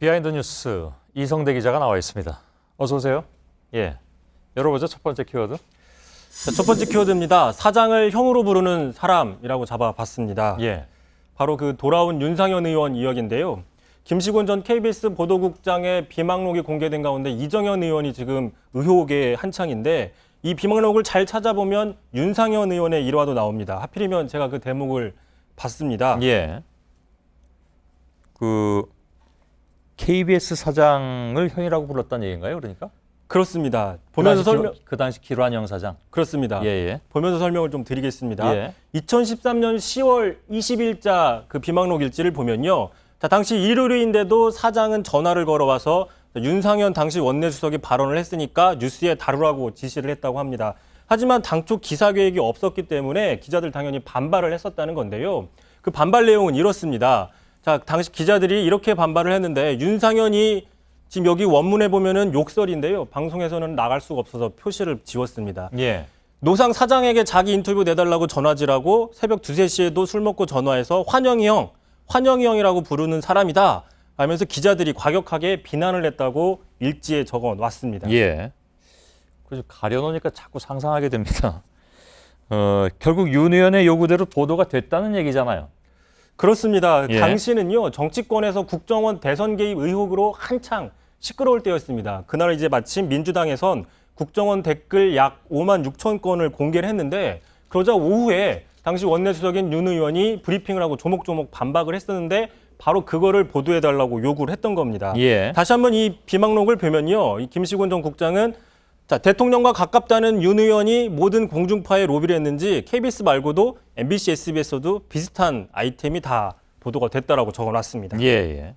비하인드 뉴스 이성대 기자가 나와 있습니다. 어서 오세요. 예, 열어보죠. 첫 번째 키워드. 자, 첫 번째 키워드입니다. 사장을 형으로 부르는 사람이라고 잡아봤습니다. 예, 바로 그 돌아온 윤상현 의원 이야기인데요. 김시곤 전 KBS 보도국장의 비망록이 공개된 가운데 이정현 의원이 지금 의혹의 한창인데 이 비망록을 잘 찾아보면 윤상현 의원의 일화도 나옵니다. 하필이면 제가 그 대목을 봤습니다. 예. 그 KBS 사장을 형이라고 불렀다는 얘기인가요? 그러니까? 그렇습니다. 보면서 설명. 그 당시 기란영 사장. 그렇습니다. 예, 예. 보면서 설명을 좀 드리겠습니다. 예. 2013년 10월 20일자 그 비망록 일지를 보면요. 자, 당시 일요일인데도 사장은 전화를 걸어와서 윤상현 당시 원내주석이 발언을 했으니까 뉴스에 다루라고 지시를 했다고 합니다. 하지만 당초 기사 계획이 없었기 때문에 기자들 당연히 반발을 했었다는 건데요. 그 반발 내용은 이렇습니다. 자, 당시 기자들이 이렇게 반발을 했는데 윤상현이 지금 여기 원문에 보면은 욕설인데요. 방송에서는 나갈 수가 없어서 표시를 지웠습니다. 예. 노상 사장에게 자기 인터뷰 내달라고 전화질하고 새벽 2, 3시에도 술 먹고 전화해서 환영이 형이라고 부르는 사람이다 하면서 기자들이 과격하게 비난을 했다고 일지에 적어 놨습니다. 예. 그래서 가려놓으니까 자꾸 상상하게 됩니다. 결국 윤 의원의 요구대로 보도가 됐다는 얘기잖아요. 그렇습니다. 예. 당시는요, 정치권에서 국정원 대선 개입 의혹으로 한창 시끄러울 때였습니다. 그날 이제 마침 민주당에선 국정원 댓글 약 5만 6천 건을 공개를 했는데 그러자 오후에 당시 원내수석인 윤 의원이 브리핑을 하고 조목조목 반박을 했었는데 바로 그거를 보도해달라고 요구를 했던 겁니다. 예. 다시 한번 이 비망록을 보면요, 이 김시곤 전 국장은 자, 대통령과 가깝다는 윤 의원이 모든 공중파에 로비를 했는지 KBS 말고도 MBC, SBS에서도 비슷한 아이템이 다 보도가 됐다라고 적어놨습니다. 예, 예.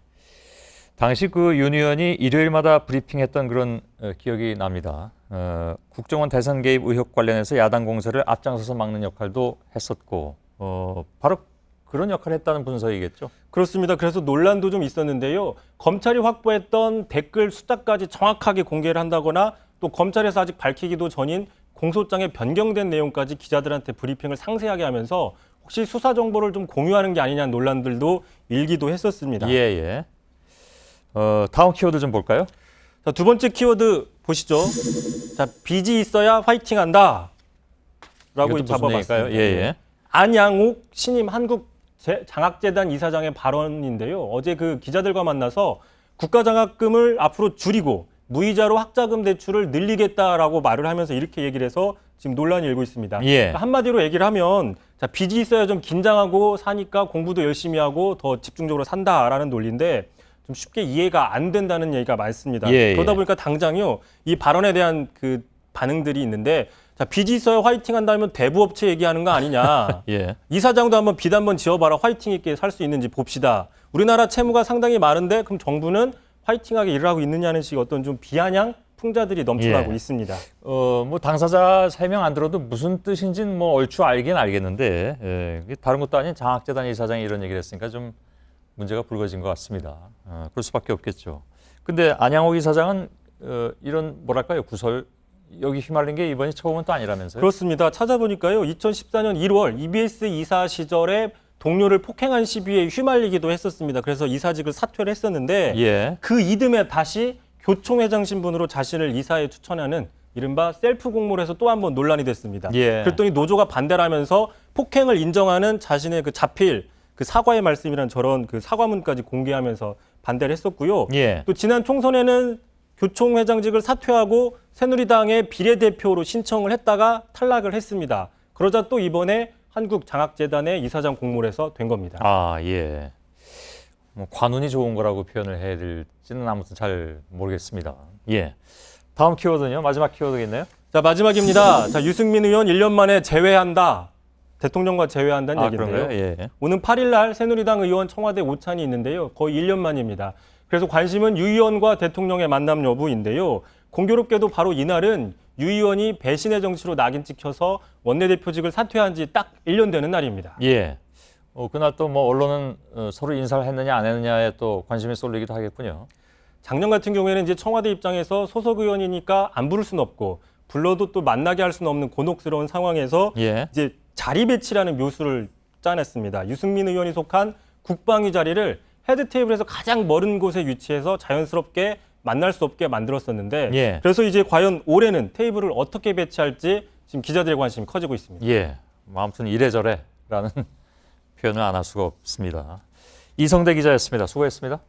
당시 그 윤 의원이 일요일마다 브리핑했던 그런 기억이 납니다. 국정원 대선 개입 의혹 관련해서 야당 공세를 앞장서서 막는 역할도 했었고 바로 그런 역할을 했다는 분석이겠죠. 그렇습니다. 그래서 논란도 좀 있었는데요. 검찰이 확보했던 댓글 숫자까지 정확하게 공개를 한다거나 또 검찰에서 아직 밝히기도 전인 공소장에 변경된 내용까지 기자들한테 브리핑을 상세하게 하면서 혹시 수사 정보를 좀 공유하는 게 아니냐는 논란들도 일기도 했었습니다. 예, 예. 다음 키워드 좀 볼까요? 자, 두 번째 키워드 보시죠. 자, 빚이 있어야 화이팅한다 라고 잡아봤습니다. 예, 예. 안양옥 신임 한국장학재단 이사장의 발언인데요. 어제 그 기자들과 만나서 국가장학금을 앞으로 줄이고 무이자로 학자금 대출을 늘리겠다라고 말을 하면서 이렇게 얘기를 해서 지금 논란이 일고 있습니다. 예. 그러니까 한마디로 얘기를 하면 자, 빚이 있어야 좀 긴장하고 사니까 공부도 열심히 하고 더 집중적으로 산다라는 논리인데 좀 쉽게 이해가 안 된다는 얘기가 많습니다. 예, 그러다 예. 보니까 당장요, 이 발언에 대한 그 반응들이 있는데 자, 빚이 있어야 화이팅 한다면 대부업체 얘기하는 거 아니냐. 예. 이사장도 한번 빚 한번 지어봐라. 화이팅 있게 살 수 있는지 봅시다. 우리나라 채무가 상당히 많은데 그럼 정부는 화이팅하게 일을 하고 있느냐는 식의 어떤 좀 비아냥 풍자들이 넘쳐나고 예. 있습니다. 뭐 당사자 설명 안 들어도 무슨 뜻인지는 뭐 얼추 알긴 알겠는데 이게 다른 것도 아닌 장학재단 이사장이 이런 얘기를 했으니까 좀 문제가 불거진 것 같습니다. 그럴 수밖에 없겠죠. 근데 안양옥 이사장은 이런 뭐랄까요, 구설 여기 휘말린 게 이번이 처음은 또 아니라면서요? 그렇습니다. 찾아보니까요. 2014년 1월 EBS 이사 시절에 동료를 폭행한 시비에 휘말리기도 했었습니다. 그래서 이사직을 사퇴를 했었는데 예. 그 이듬해 다시 교총회장 신분으로 자신을 이사에 추천하는 이른바 셀프 공모를 해서 또 한 번 논란이 됐습니다. 예. 그랬더니 노조가 반대를 하면서 폭행을 인정하는 자신의 그 자필 그 사과의 말씀이란 저런 그 사과문까지 공개하면서 반대를 했었고요. 예. 또 지난 총선에는 교총회장직을 사퇴하고 새누리당의 비례대표로 신청을 했다가 탈락을 했습니다. 그러자 또 이번에 한국장학재단의 이사장 공모를 해서 된 겁니다. 아, 예. 뭐 관운이 좋은 거라고 표현을 해야 될지는 아무튼 잘 모르겠습니다. 예. 다음 키워드는요? 마지막 키워드가 있나요? 자, 마지막입니다. 자, 유승민 의원 1년 만에 재회한다. 대통령과 재회한다는 얘기인데요. 그런가요? 예. 오는 8일 날 새누리당 의원 청와대 오찬이 있는데요. 거의 1년 만입니다. 그래서 관심은 유 의원과 대통령의 만남 여부인데요. 공교롭게도 바로 이날은 유 의원이 배신의 정치로 낙인 찍혀서 원내대표직을 사퇴한 지 딱 1년 되는 날입니다. 예. 그날 또 뭐 언론은 서로 인사를 했느냐 안 했느냐에 또 관심이 쏠리기도 하겠군요. 작년 같은 경우에는 이제 청와대 입장에서 소속 의원이니까 안 부를 수는 없고 불러도 또 만나게 할 수는 없는 곤혹스러운 상황에서 예. 이제 자리 배치라는 묘수를 짜냈습니다. 유승민 의원이 속한 국방위 자리를 헤드 테이블에서 가장 먼 곳에 위치해서 자연스럽게 만날 수 없게 만들었었는데 예. 그래서 이제 과연 올해는 테이블을 어떻게 배치할지 지금 기자들의 관심이 커지고 있습니다. 예. 뭐 아무튼 이래저래라는 표현을 안 할 수가 없습니다. 이성대 기자였습니다. 수고했습니다.